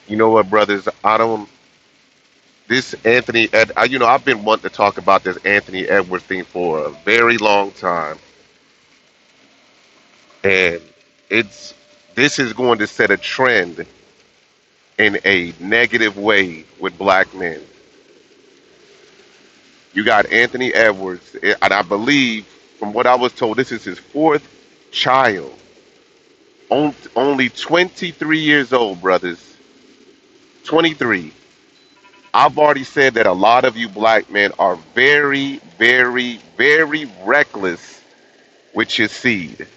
You know what, brothers? I don't. This Anthony Ed. I've been wanting to talk about this Anthony Edwards thing for a very long time, and it's this is going to set a trend in a negative way with black men. You got Anthony Edwards, and I believe, from what I was told, this is his fourth child. Only 23 years old, brothers. 23. I've already said that a lot of you black men are very, very, very reckless with your seed.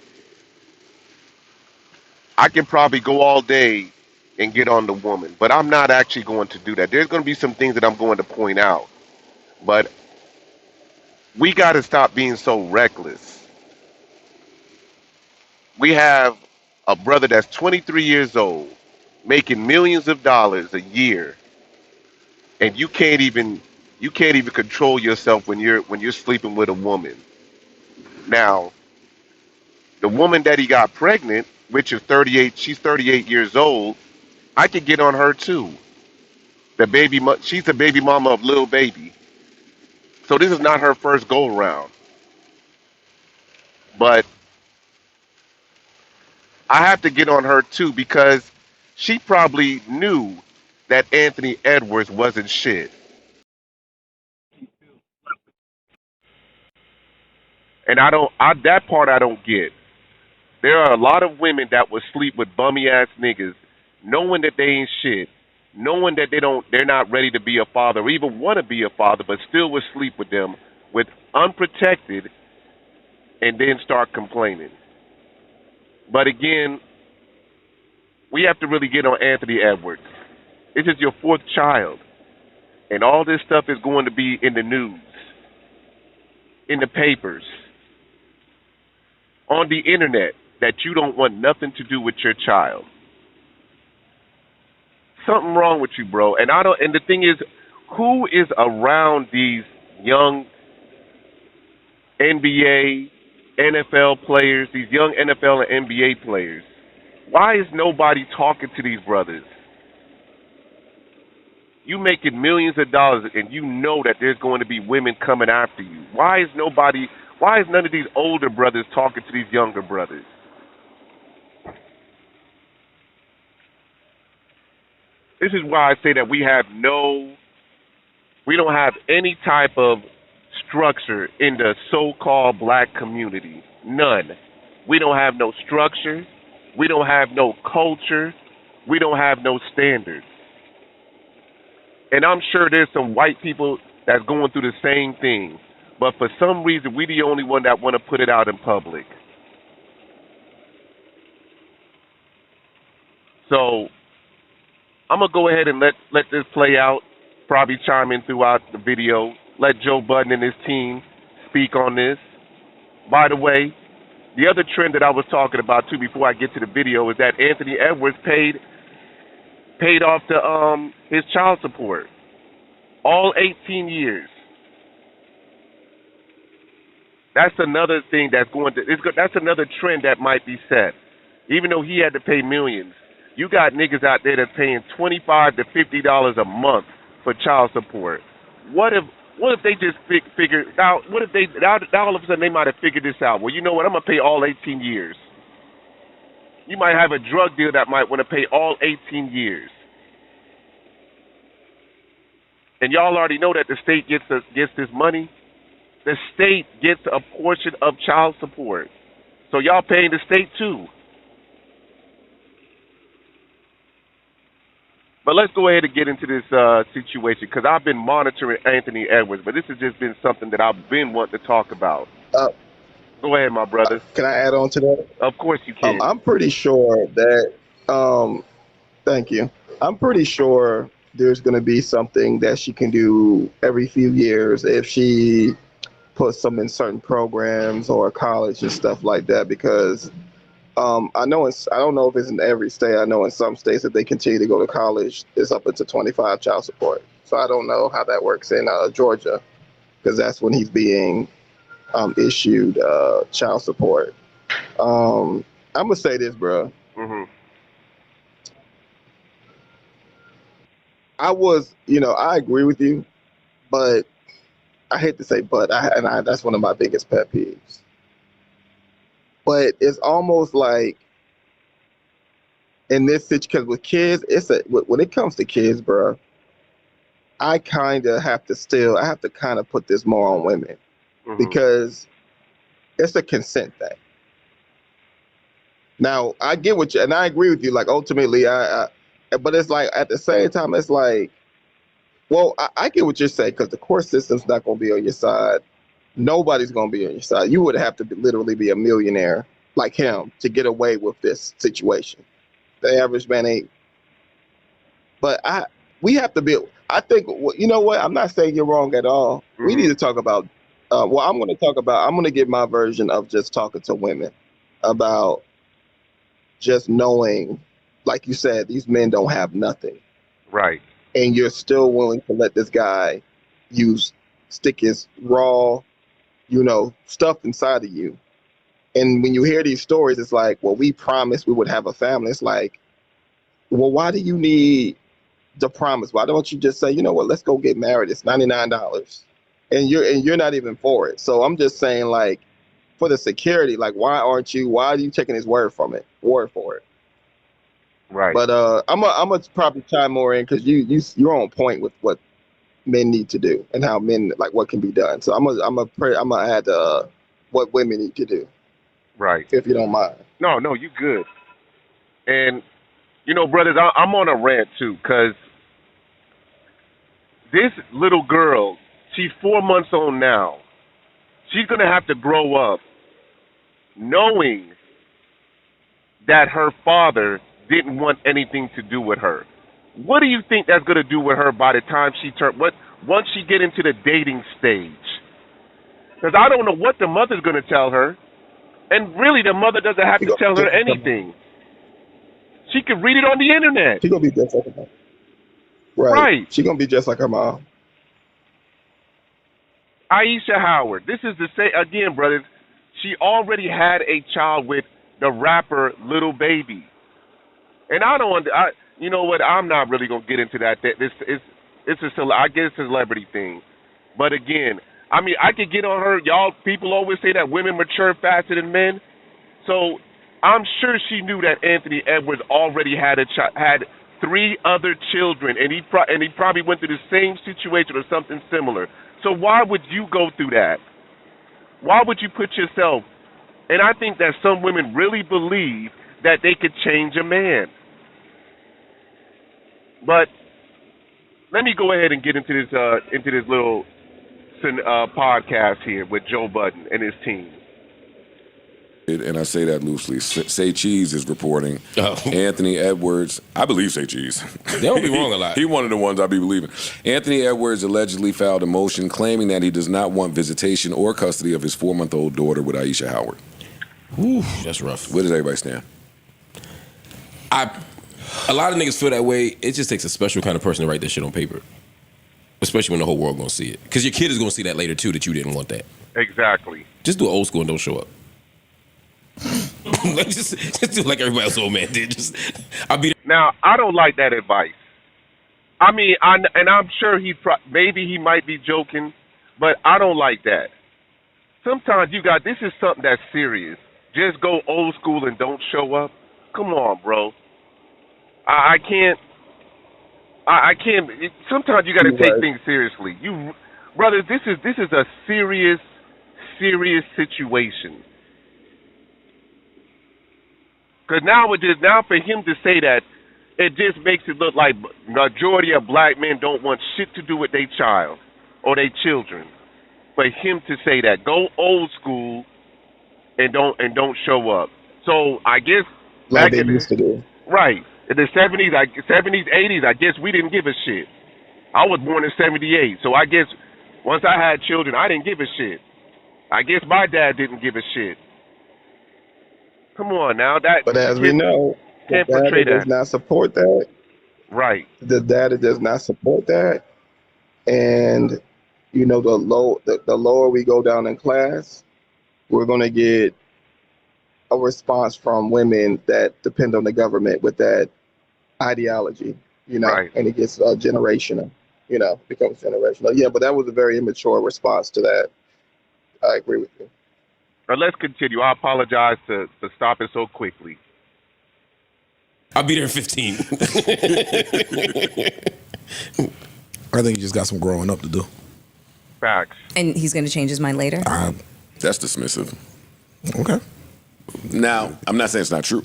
I can probably go all day and get on the woman, but I'm not actually going to do that. There's going to be some things that I'm going to point out, but we got to stop being so reckless. We have a brother that's 23 years old, making millions of dollars a year, and you can't even control yourself when you're sleeping with a woman. Now, the woman that he got pregnant, which is 38, she's 38 years old. I could get on her too. She's the baby mama of little baby. So this is not her first go around. But I have to get on her too because she probably knew that Anthony Edwards wasn't shit. And that part I don't get. There are a lot of women that would sleep with bummy ass niggas, knowing that they ain't shit, knowing that they're not ready to be a father or even want to be a father, but still would sleep with them with unprotected and then start complaining. But again, we have to really get on Anthony Edwards. This is your fourth child, and all this stuff is going to be in the news, in the papers, on the internet that you don't want nothing to do with your child. Something wrong with you, bro. And I don't. And the thing is, who is around these young NBA, NFL players, these young NFL and NBA players? Why is nobody talking to these brothers? You making millions of dollars, and you know that there's going to be women coming after you. Why is nobody? Why is none of these older brothers talking to these younger brothers? This is why I say that we don't have any type of structure in the so-called black community. None. We don't have no structure. We don't have no culture. We don't have no standards. And I'm sure there's some white people that's going through the same thing. But for some reason, we the only one that want to put it out in public. So I'm gonna go ahead and let this play out. Probably chime in throughout the video. Let Joe Budden and his team speak on this. By the way, the other trend that I was talking about too before I get to the video is that Anthony Edwards paid off his child support all 18 years. That's another thing that's another trend that might be set. Even though he had to pay millions, you got niggas out there that's paying $25 to $50 a month for child support. What if what if they just figure out? What if they now all of a sudden they might have figured this out? Well, you know what? I'm gonna pay all 18 years. You might have a drug dealer that might want to pay all 18 years. And y'all already know that the state gets this money. The state gets a portion of child support. So y'all paying the state too. But let's go ahead and get into this situation because I've been monitoring Anthony Edwards, but this has just been something that I've been wanting to talk about. Uh, Go ahead, my brother. can I add on to that? Of course you can. I'm pretty sure that. Um, thank you. I'm pretty sure there's going to be something that she can do every few years if she puts them in certain programs or college and stuff like that. Because I don't know if it's in every state. I know in some states that they continue to go to college, it's up into 25 child support. So I don't know how that works in Georgia because that's when he's being issued child support. I'm gonna say this, bro. Hmm. I agree with you, but I hate to say but, that's one of my biggest pet peeves. But it's almost like in this situation, because with kids, when it comes to kids, bro, I kind of I have to kind of put this more on women Hmm. because it's a consent thing. Now, I get what you, and I agree with you. Like ultimately, but it's like at the same time, it's like, well, I get what you're saying because the court system's not going to be on your side. Nobody's going to be on your side. You would have to literally be a millionaire like him to get away with this situation. The average man ain't. But we have to be. I think you know what? I'm not saying you're wrong at all. We Hmm. need to talk about. Well, I'm going to talk about. I'm going to give my version of just talking to women about just knowing, like you said, these men don't have nothing, Right. and you're still willing to let this guy use stick his raw, stuff inside of you. And when you hear these stories, it's like, well, we promised we would have a family. It's like, well, why do you need the promise? Why don't you just say, you know what, let's go get married? It's $99, and you're not even for it. So I'm just saying, like, for the security, like, why are you taking his word for it? Right. But I'm gonna probably chime more in because you're on point with what men need to do and how men like what can be done. So I'm gonna add what women need to do Right. if you don't mind. No, no, you good. And brothers, I'm on a rant too, cause this little girl, she's 4 months old now. She's gonna have to grow up knowing that her father didn't want anything to do with her. What do you think that's gonna do with her by the time she once she get into the dating stage? Because I don't know what the mother's gonna tell her, and really the mother doesn't have She to gonna tell be her just like her mom. anything. She could read it on the internet. She gonna be just like her mom. Right. Right. She gonna be just like her mom. Aisha Howard. This is the same again, brothers. She already had a child with the rapper Little Baby, and I don't. You know what? I'm not really gonna get into that. This is I guess it's a celebrity thing, but again, I mean, I could get on her. Y'all people always say that women mature faster than men, so I'm sure she knew that Anthony Edwards already had three other children, and he probably went through the same situation or something similar. So why would you go through that? Why would you put yourself? And I think that some women really believe that they could change a man. But let me go ahead and get into this little podcast here with Joe Budden and his team. And I say that loosely. Say Cheese is reporting Oh, Anthony Edwards. I believe Say Cheese. they don't be wrong a lot. He one of the ones I be believing. Anthony Edwards allegedly filed a motion claiming that he does not want visitation or custody of his 4-month-old daughter with Aisha Howard. Ooh, that's rough. Where does everybody stand? A lot of niggas feel that way. It just takes a special kind of person to write that shit on paper, especially when the whole world gonna see it. Because your kid is gonna see that later too. That you didn't want that. Exactly. Just do it old school and don't show up. Like, just do like everybody else old man did. I'll be. Now I don't like that advice. I mean, and I'm sure maybe he might be joking, but I don't like that. Sometimes this is something that's serious. Just go old school and don't show up. Come on, bro. I can't. I can't. Sometimes you got to You're take right. things seriously. Brothers, this is a serious, serious situation. Because now for him to say that, it just makes it look like majority of black men don't want shit to do with their child or their children. For him to say that, go old school and don't show up. So I guess Like back they in used to do. right in the '70s, 80s, I guess we didn't give a shit. I was born in '78, so I guess once I had children, I didn't give a shit. I guess my dad didn't give a shit. Come on now, that But you as we know, the can't portray data does that. not support that. Right. The data does not support that. And the lower we go down in class, we're gonna get a response from women that depend on the government with that ideology. Right. and it gets generational, becomes generational. Yeah, but that was a very immature response to that. I agree with you. But let's continue. I apologize for stopping so quickly. I'll be there in 15. I think he just got some growing up to do. Facts. And he's going to change his mind later? That's dismissive. Okay. Now, I'm not saying it's not true,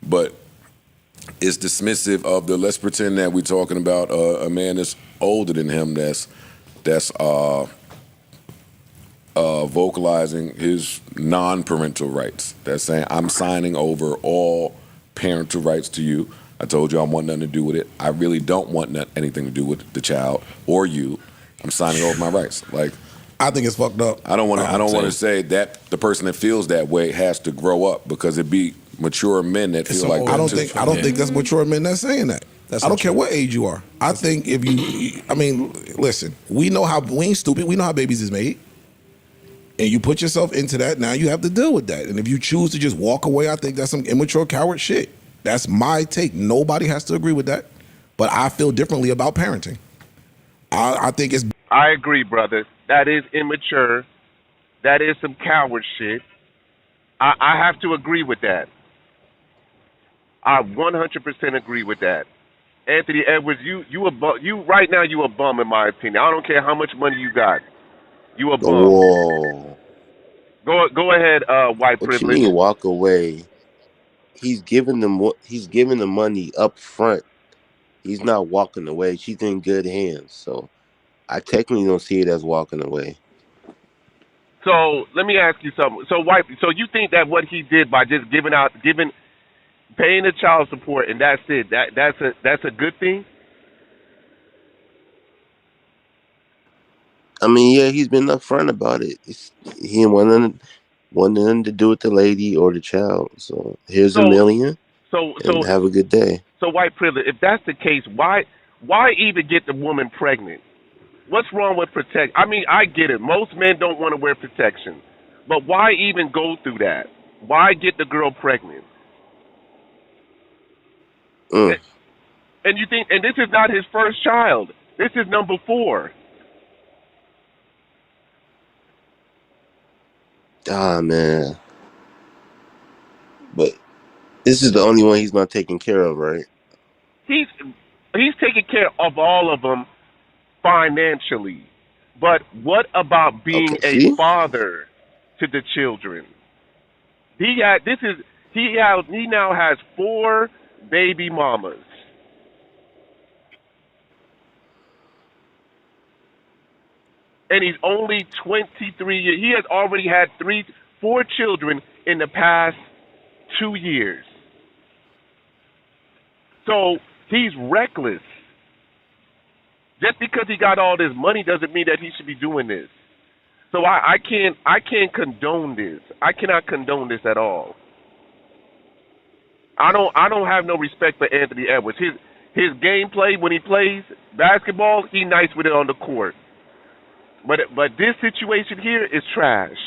but it's dismissive of the. Let's pretend that we're talking about a man that's older than him that's vocalizing his non-parental rights. That's saying, I'm signing over all parental rights to you. I told you I want nothing to do with it. I really don't want anything to do with the child or you. I'm signing over my rights. Like, I think it's fucked up. I don't want to say that the person that feels that way has to grow up, because it be mature men that feel like that. I don't think that's mature men that's saying that. I don't care what age you are. I think if you, listen, we ain't stupid. We know how babies is made. And you put yourself into that, now you have to deal with that. And if you choose to just walk away, I think that's some immature coward shit. That's my take. Nobody has to agree with that. But I feel differently about parenting. I think it's... I agree, brother. That is immature. That is some coward shit. I have to agree with that. I 100% agree with that. Anthony Edwards, you right now you a bum in my opinion. I don't care how much money you got. You a bum. Whoa. Go ahead, white What privilege. you mean walk away? He's giving the money up front. He's not walking away. She's in good hands. So I technically don't see it as walking away. So let me ask you something. So you think that what he did by just paying the child support and that's it, that's a good thing? I mean, yeah, he's been upfront about it. He didn't want nothing to do with the lady or the child. So here's $1 million. So have a good day. So white privilege, if that's the case, why even get the woman pregnant? What's wrong with protect? I mean, I get it. Most men don't want to wear protection, but why even go through that? Why get the girl pregnant? And you think, and this is not his first child. This is number 4. Ah, man. But this is the only one he's not taking care of, right? He's taking care of all of them financially. But what about being a father to the children? He now has 4 baby mamas. And he's only 23 years. He has already had 4 children in the past 2 years. So he's reckless. Just because he got all this money doesn't mean that he should be doing this. So I can't condone this. I cannot condone this at all. I don't have no respect for Anthony Edwards. His gameplay when he plays basketball, he nice with it on the court. But this situation here is trash.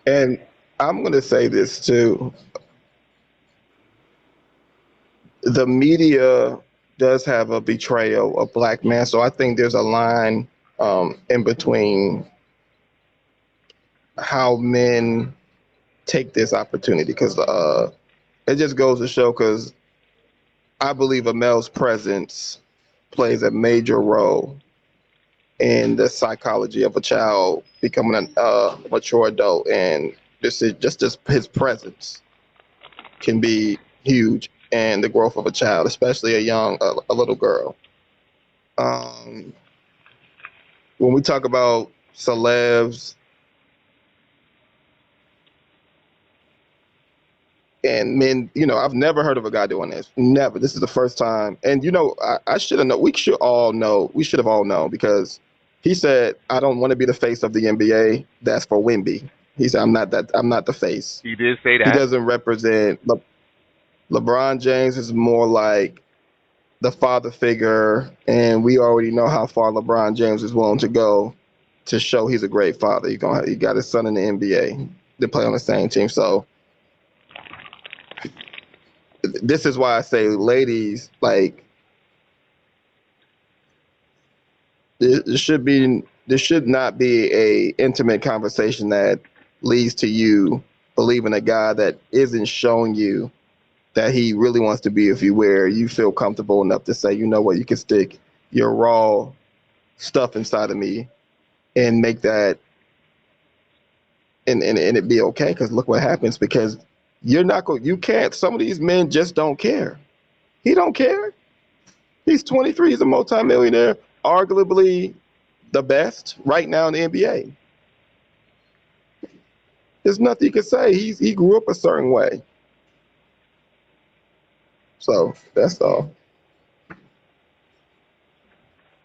And I'm going to say this too. The media does have a betrayal of black men, so I think there's a line in between how men take this opportunity, because it just goes to show, because I believe a male's presence plays a major role in the psychology of a child becoming a mature adult, and this is just his presence can be huge in the growth of a child, especially a little girl. When we talk about celebs and men, I've never heard of a guy doing this. Never. This is the first time. And I should have known. We should all know. We should have all known, because he said, "I don't want to be the face of the NBA. That's for Wemby." He said, "I'm not the face." He did say that. He doesn't represent. LeBron James is more like the father figure, and we already know how far LeBron James is willing to go to show he's a great father. He got his son in the NBA. They play on the same team, so this is why I say, ladies, like, there should not be a intimate conversation that leads to you believing a guy that isn't showing you that he really wants to be with you, where you feel comfortable enough to say, you know what, you can stick your raw stuff inside of me and make that and it be okay. Because look what happens, because you can't, some of these men just don't care. He don't care. He's 23, he's a multimillionaire, arguably the best right now in the NBA. There's nothing you can say. He grew up a certain way. So that's all.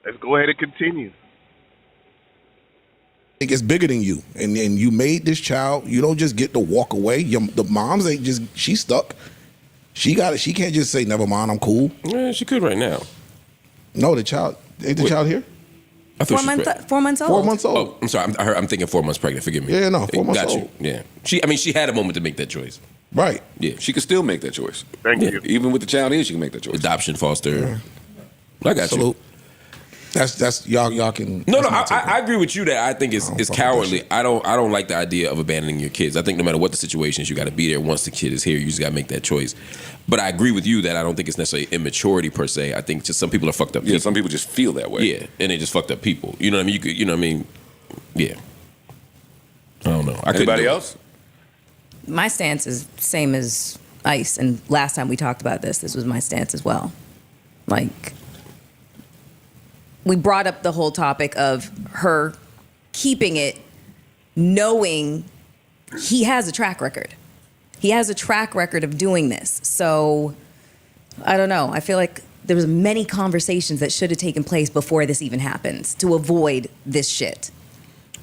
Let's go ahead and continue. It gets bigger than you, and you made this child. You don't just get to walk away. The moms ain't just, she's stuck. She can't just say, never mind, I'm cool. Yeah, she could right now. No, the child, ain't the child here? I thought 4 months old. 4 months old. Oh, I'm sorry. I'm thinking 4 months pregnant. Forgive me. Yeah, no, 4 months Got old. you. Yeah. She had a moment to make that choice. Right. Yeah. She can still make that choice. Thank you. Even with the child here, she can make that choice. Adoption, foster. I got Salute. you. That's y'all can. No, that's my take. I agree with you that I think it's fuck with that cowardly. shit. I don't like the idea of abandoning your kids. I think no matter what the situation is, you got to be there. Once the kid is here, you just got to make that choice. But I agree with you that I don't think it's necessarily immaturity per se. I think just some people are fucked up. Yeah, some people just feel that way. Yeah, and they just fucked up people. You know what I mean? You know what I mean? Yeah. I don't know. Anybody else? My stance is same as Ice, and last time we talked about this was my stance as well. Like, we brought up the whole topic of her keeping it, knowing he has a track record. He has a track record of doing this. So, I don't know. I feel like there was many conversations that should have taken place before this even happens to avoid this shit.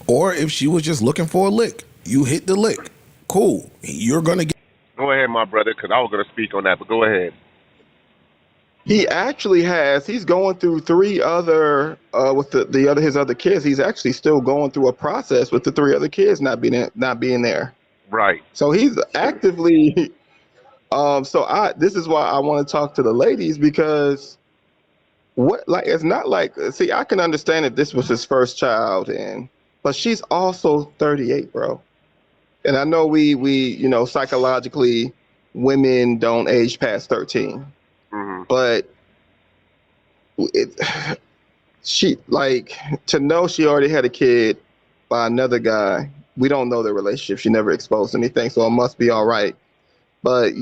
Or if she was just looking for a lick, you hit the lick. Cool. You're gonna get. Go ahead, my brother, because I was going to speak on that, but go ahead. He actually he's going through 3 other, with his other kids. He's actually still going through a process with the 3 other kids not being there. Right. So he's actively, this is why I want to talk to the ladies, because it's not like, see, I can understand if this was his first child, but she's also 38, bro. And I know we psychologically, women don't age past 13. Mm-hmm. But to know she already had a kid by another guy, we don't know the relationship. She never exposed anything, so it must be all right. But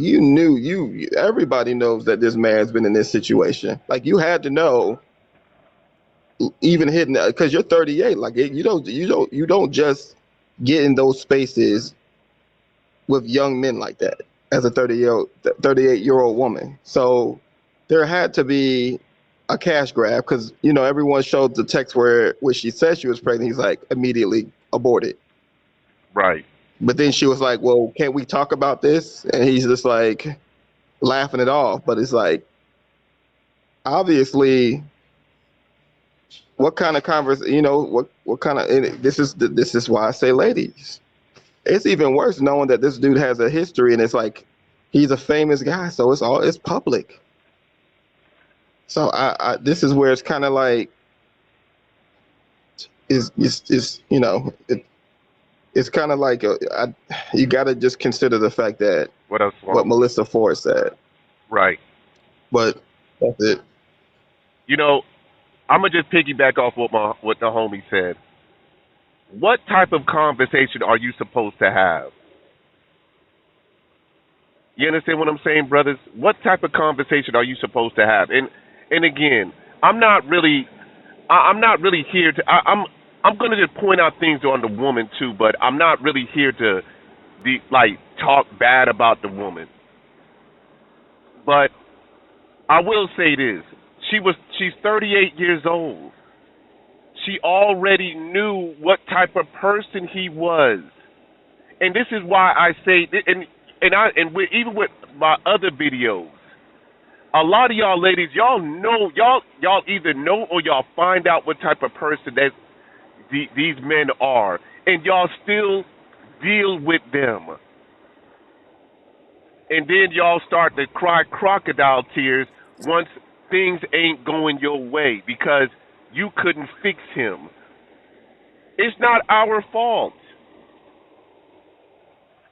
everybody knows that this man's been in this situation. Like, you had to know, even hidden, because you're 38. Like, you don't just get in those spaces with young men like that as a 38-year-old woman. So there had to be a cash grab, because everyone showed the text where she said she was pregnant. He's like, immediately aborted. Right. But then she was like, well, can't we talk about this? And he's just like laughing it off. But it's like, obviously, what kind of conversation, what kind of, this is why I say, ladies, it's even worse knowing that this dude has a history, and it's like, he's a famous guy, so it's public. So this is where it's kind of like, it's kind of like you got to just consider the fact that what Melissa Ford said. Right. But that's it. I'm gonna just piggyback off what the homie said. What type of conversation are you supposed to have? You understand what I'm saying, brothers? What type of conversation are you supposed to have? And again, I'm not really here to. I'm gonna just point out things on the woman too, but I'm not really here to talk bad about the woman. But I will say this: she's 38 years old. She already knew what type of person he was, and this is why I say, even with my other videos, a lot of y'all ladies, y'all know, y'all either know or y'all find out what type of person that these men are, and y'all still deal with them. and then y'all start to cry crocodile tears once things ain't going your way because you couldn't fix him. It's not our fault.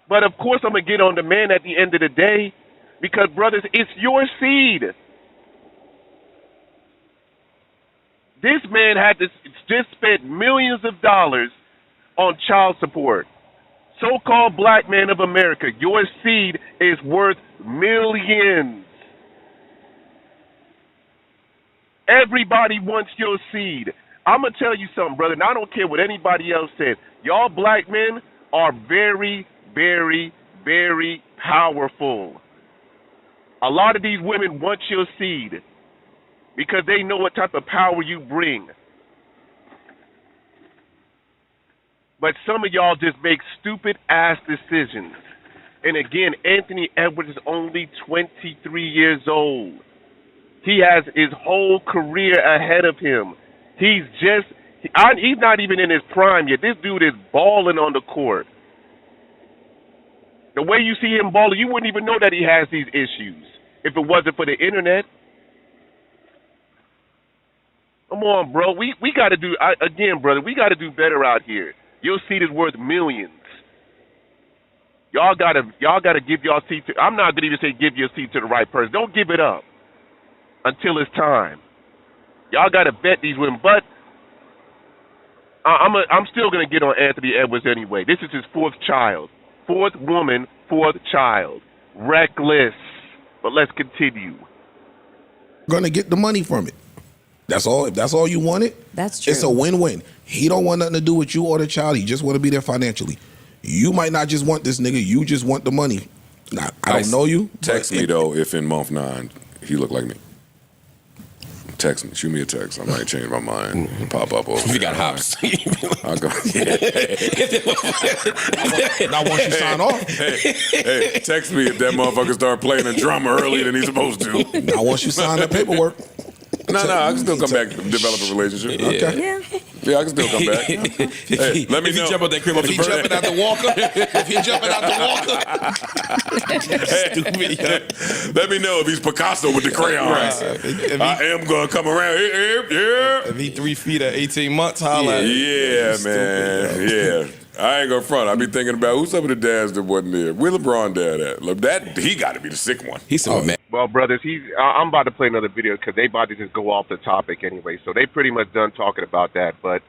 But of course I'm going to get on the man at the end of the day because, brothers, it's your seed. This man had to just spent millions of dollars on child support. So-called black man of America, your seed is worth millions. Everybody wants your seed. I'm going to tell you something, brother, and I don't care what anybody else said. Y'all black men are very, very, very powerful. A lot of these women want your seed because they know what type of power you bring. But some of y'all just make stupid ass decisions. And again, Anthony Edwards is only 23 years old. He has his whole career ahead of him. He's not even in his prime yet. This dude is balling on the court. The way you see him balling, you wouldn't even know that he has these issues if it wasn't for the internet. Come on, bro. We got to do, again, brother, we got to do better out here. Your seat is worth millions. Y'all gotta give y'all seat to. I'm not gonna even say give your seat to the right person. Don't give it up until it's time. Y'all gotta vet these women. But I'm still gonna get on Anthony Edwards anyway. This is his fourth child, fourth woman, fourth child. Reckless. But let's continue. Gonna get the money from it. That's all. If that's all you wanted, That's true. It's a win-win. He don't want nothing to do with you or the child. He just want to be there financially. You might not just want this nigga. You just want the money. Now, I don't know you. Text me though if in month 9 he look like me. Text me. Shoot me a text. I might change my mind and pop up over. We got hops. I'll go. Now once you sign off. Hey, text me if that motherfucker start playing a drummer earlier than he's supposed to. Now once you sign that paperwork. No, I can still come back and develop a relationship. Okay. Yeah, I can still come back. Hey, let me If know. he jump out that crib, If he jumping out the walker, Stupid. Let me know if he's Picasso with the crayons. I am gonna come around. Yeah. If he 3 feet at 18 months, holla. Yeah, man. Yeah. I ain't gonna front. I be thinking about who's some of the dads that wasn't there. Where LeBron dad at? Look, that he got to be the sick one. He's so mad. Well, brothers, I'm about to play another video because they about to just go off the topic anyway. So they pretty much done talking about that. But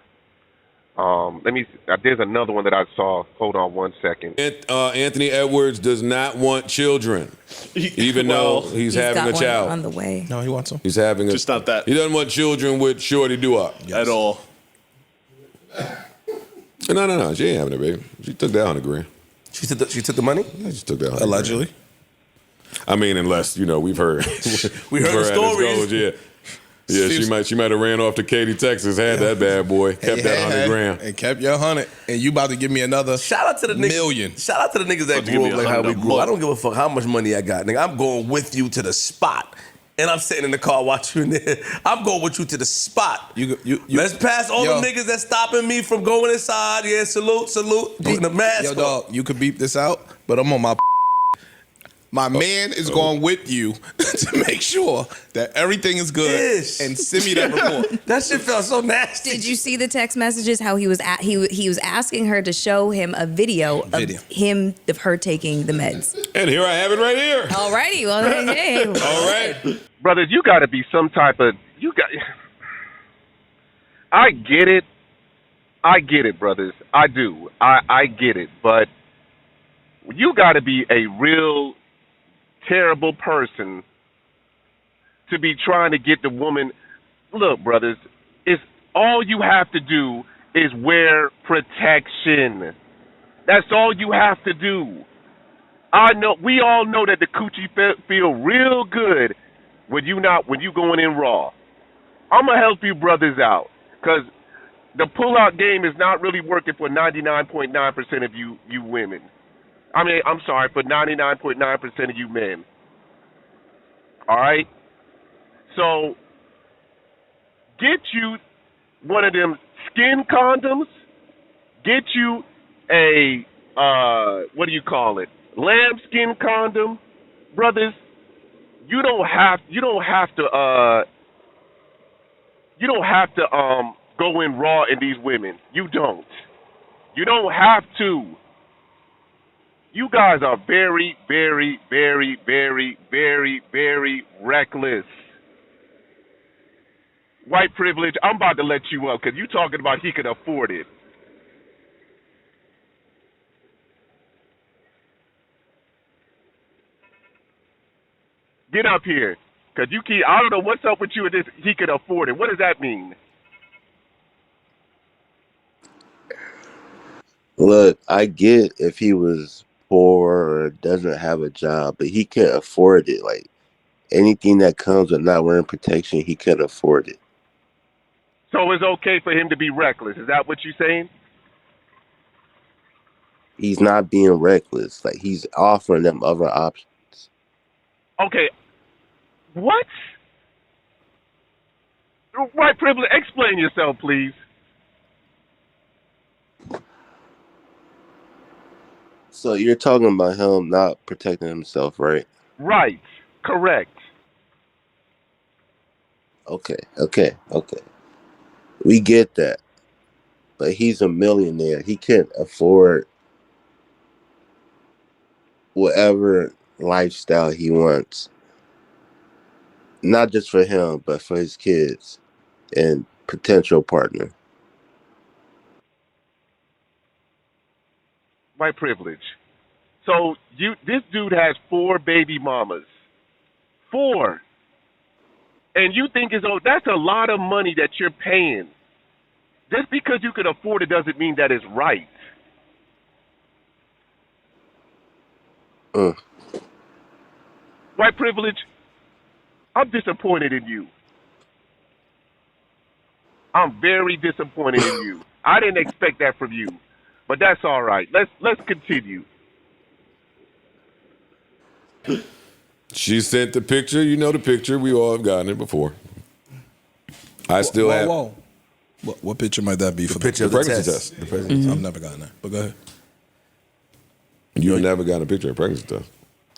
there's another one that I saw. Hold on one second. Anthony Edwards does not want children, even though he's having got a child. one on the way. No, he wants him. He's having Just not that. He doesn't want children with Shorty Doo-Wop. At all. No. She ain't having it, baby. She took that $100,000. She took the money? Yeah, she took that $100,000. Allegedly. I mean, unless we've heard We heard the stories. Yeah, she might have ran off to Katy, Texas, had that bad boy, kept that $100,000. And kept your 100. And you about to give me another Shout out to the niggas. million. Shout out to the niggas that About to give grew me up like how we 100 grew. more. I don't give a fuck how much money I got, nigga. I'm going with you to the spot. And I'm sitting in the car watching it. I'm going with you to the spot. You Let's pass all Yo. the niggas that's stopping me from going inside. Yeah, salute. Putting the mask Yo, on. dog, you could beep this out, but I'm on my. My man is going with you to make sure that everything is good Yes. and send me that report. That shit felt so nasty. Did you see the text messages? How he was he was asking her to show him a video of her taking the meds. And here I have it right here. Alrighty, well, hey. All right. Brothers, you got to be some type of I get it, brothers. I do. I get it, but you got to be a real terrible person to be trying to get the woman. Look, brothers, it's all you have to do is wear protection. That's all you have to do. We all know that the coochie feel real good when you going in raw. I'm gonna help you brothers out because the pull-out game is not really working for 99.9% of you women. I mean, I'm sorry, for 99.9% of you men. All right? So, get you one of them skin condoms. Get you a, lambskin condom. brothers, you don't have to go in raw in these women. You don't. You don't have to. You guys are very, very, very, very, very, very reckless. White privilege, I'm about to let you up because you talking about he could afford it. Get up here. Because I don't know what's up with you with this, he could afford it. What does that mean? Look, I get if he was poor or doesn't have a job, but he can't afford it. Like anything that comes with not wearing protection, he can't afford it. So it's okay for him to be reckless. Is that what you're saying? He's not being reckless. Like he's offering them other options. Okay. What? White privilege, explain yourself, please. So you're talking about him not protecting himself, right? Right. Correct. Okay. We get that. But he's a millionaire. He can't afford whatever lifestyle he wants. Not just for him, but for his kids and potential partner. White privilege. So this dude has 4 baby mamas. 4. And you think that's a lot of money that you're paying. Just because you can afford it doesn't mean that it's right. White privilege, I'm disappointed in you. I'm very disappointed in you. I didn't expect that from you. But that's all right. Let's continue. She sent the picture. You know the picture. We all have gotten it before. I still have. Whoa. What picture might that be for picture of the the pregnancy test. test. The pregnancy I've test. never gotten that. But go ahead. You've never gotten a picture of pregnancy test.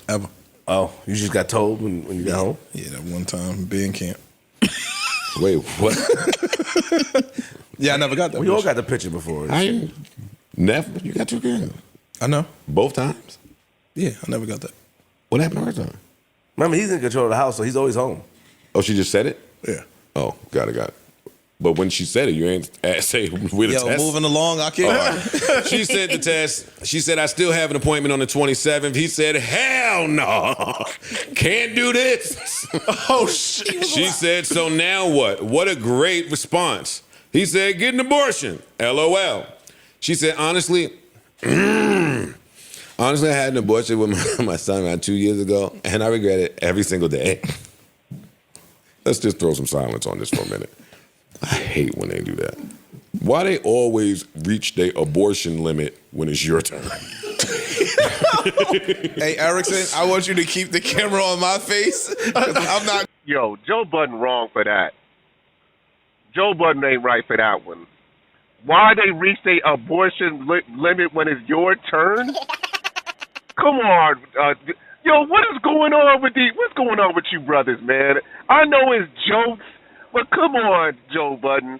Ever. Oh, you just got told when you got home? Yeah, that one time being camp. Wait, what? Yeah, I never got that. We all got the picture before. Never. You got 2 kids. I know. Both times. Yeah, I never got that. What happened the first time? Remember, he's in control of the house, so he's always home. Oh, she just said it. Yeah. Oh, got it. But when she said it, you ain't say with a Yo, test. moving along, I can't. She said the test. She said, I still have an appointment on the 27th. He said, hell no. Can't do this. Oh, shit. She said, so now what? What a great response. He said, get an abortion. LOL. She said, honestly, I had an abortion with my son around 2 years ago, and I regret it every single day. Let's just throw some silence on this for a minute. I hate when they do that. Why they always reach their abortion limit when it's your turn? Hey, Erickson, I want you to keep the camera on my face. I'm not. Yo, Joe Budden wrong for that. Joe Budden ain't right for that one. Why they reach their abortion limit when it's your turn? Come on. Yo, what is going on with what's going on with you brothers, man? I know it's jokes, but come on, Joe Budden.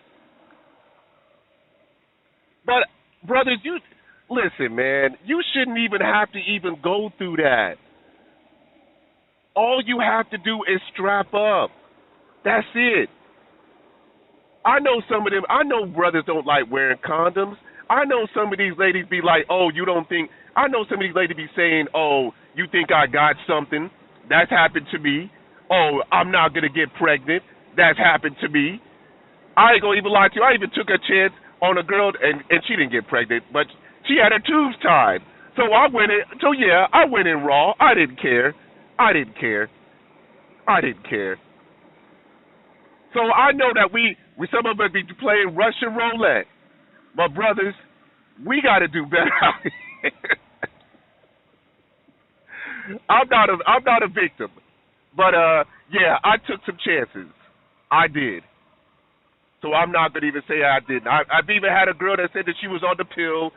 But, brothers, listen, man, you shouldn't even have to even go through that. All you have to do is strap up. That's it. I know brothers don't like wearing condoms. I know some of these ladies be like, oh, you don't think, I know some of these ladies be saying, oh, you think I got something? That's happened to me. Oh, I'm not going to get pregnant. That's happened to me. I ain't going to even lie to you. I even took a chance on a girl, and she didn't get pregnant, but she had her tubes tied. So I went in raw. I didn't care. So I know that we some of us be playing Russian roulette. But brothers, we got to do better out here. I'm not a victim. But yeah, I took some chances. I did. So I'm not going to even say I didn't. I've even had a girl that said that she was on the pill.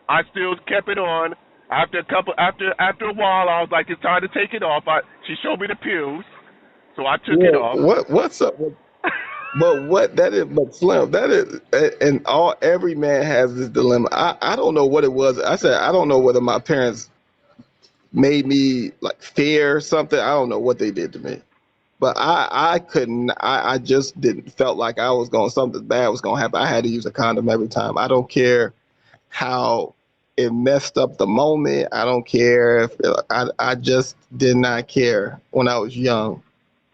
I still kept it on. After a while, I was like, it's time to take it off. She showed me the pills, so I took it Yeah, off. what's up? But what that is, but Slim, that is, and every man has this dilemma. I don't know what it was. I said I don't know whether my parents made me like fear something. I don't know what they did to me, but I couldn't. I just didn't felt like I was going something bad was going to happen. I had to use a condom every time. I don't care how it messed up the moment. I don't care if I just did not care when I was young.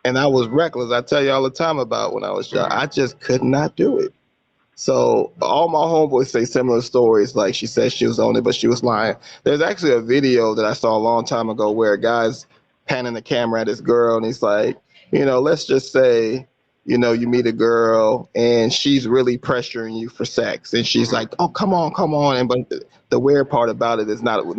And I was reckless. I tell you all the time about when I was young. I just could not do it. So all my homeboys say similar stories. Like she said she was on it, but she was lying. There's actually a video that I saw a long time ago where a guy's panning the camera at this girl, and he's like, let's just say, you meet a girl and she's really pressuring you for sex, and she's like, "Oh, come on," and but the weird part about it is not with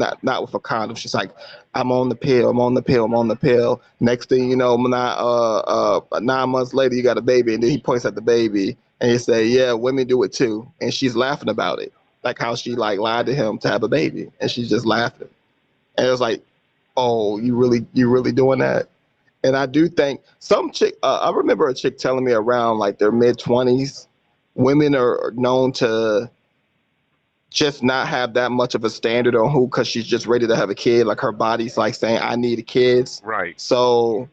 a condom. She's like, "I'm on the pill, I'm on the pill, I'm on the pill." Next thing you know, 9 months later, you got a baby, and then he points at the baby and he say, "Yeah, women do it too," and she's laughing about it, like how she like lied to him to have a baby, and she's just laughing, and it was like, "Oh, you really doing that?" And I do think some chick, I remember a chick telling me around like their mid-20s, women are known to just not have that much of a standard on who, because she's just ready to have a kid. Like her body's like saying, "I need a kid." Right. So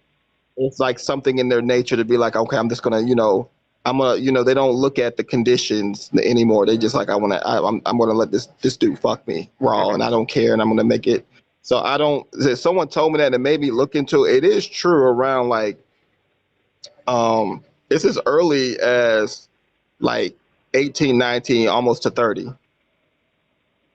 it's like something in their nature to be like, okay, I'm just gonna, they don't look at the conditions anymore. They just like, I'm gonna let this dude fuck me raw, and I don't care, and I'm gonna make it. So someone told me that and made me look into it. It is true around like, it's as early as like 18, 19, almost to 30.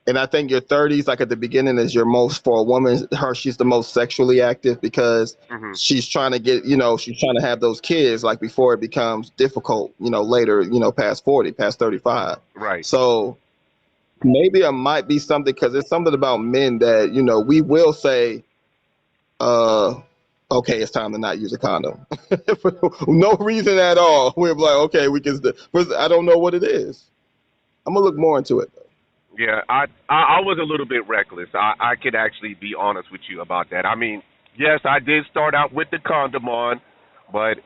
And I think your 30s, like at the beginning, is your most, for a woman, she's the most sexually active because she's trying to get, she's trying to have those kids like before it becomes difficult, later, past 40, past 35. Right. So maybe it might be something, because it's something about men that, we will say, okay, it's time to not use a condom. For no reason at all. We're like, okay, we can, but I don't know what it is. I'm going to look more into it. Yeah, I was a little bit reckless. I could actually be honest with you about that. I mean, yes, I did start out with the condom on, but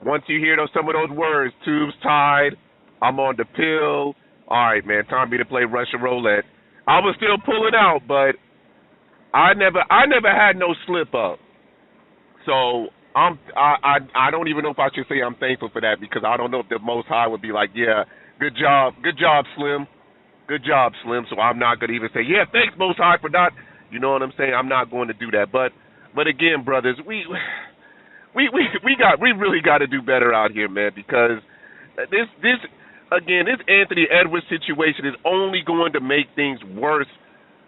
once you hear some of those words, tubes tied, I'm on the pill, all right, man, time for me to play Russian roulette. I was still pulling out, but I never had no slip up. So I don't even know if I should say I'm thankful for that, because I don't know if the Most High would be like, yeah, good job, Slim. Good job, Slim. So I'm not going to even say, yeah, thanks, Most High, for not, you know what I'm saying? I'm not going to do that. But again, brothers, we really got to do better out here, man, because this Anthony Edwards situation is only going to make things worse.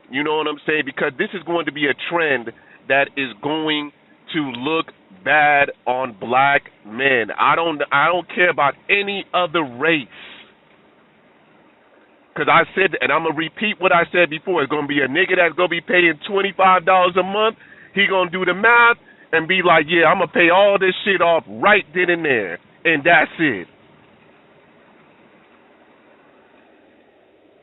You know what I'm saying? Because this is going to be a trend that is going to look bad on black men. I don't care about any other race. Because I said, and I'm going to repeat what I said before, it's going to be a nigga that's going to be paying $25 a month. He going to do the math and be like, yeah, I'm going to pay all this shit off right then and there. And that's it.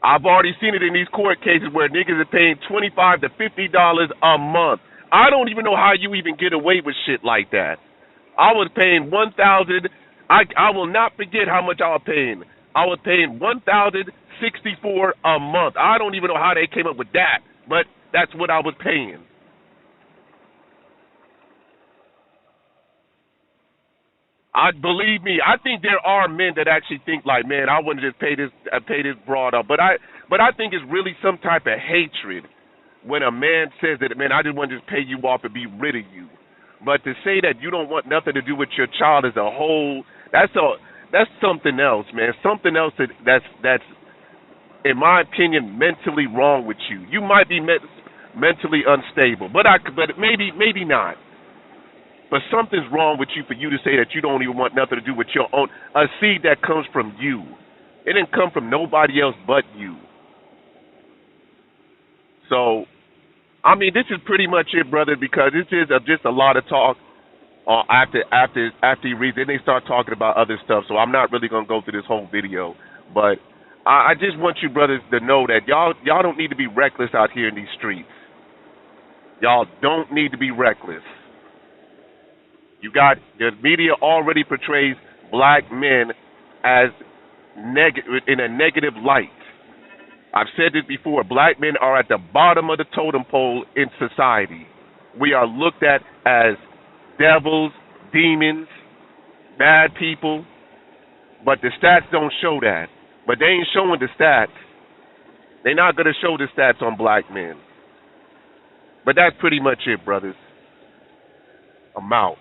I've already seen it in these court cases where niggas are paying $25 to $50 a month. I don't even know how you even get away with shit like that. I was paying $1,000. I will not forget how much I was paying. I was paying $1,064 a month. I don't even know how they came up with that, but that's what I was paying. Believe me, I think there are men that actually think like, man, I wouldn't just pay this broad up. But I think it's really some type of hatred when a man says that, man, I just want to just pay you off and be rid of you. But to say that you don't want nothing to do with your child as a whole, that's something else, man. Something else that's in my opinion, mentally wrong with you. You might be mentally unstable, but maybe not. But something's wrong with you for you to say that you don't even want nothing to do with your own, a seed that comes from you. It didn't come from nobody else but you. So, I mean, this is pretty much it, brother, because this is just a lot of talk. After he reads it, they start talking about other stuff. So I'm not really gonna go through this whole video, but I just want you brothers to know that y'all don't need to be reckless out here in these streets. Y'all don't need to be reckless. You got the media already portrays black men as in a negative light. I've said this before. Black men are at the bottom of the totem pole in society. We are looked at as devils, demons, bad people, but the stats don't show that. But they ain't showing the stats. They're not going to show the stats on black men. But that's pretty much it, brothers. I'm out.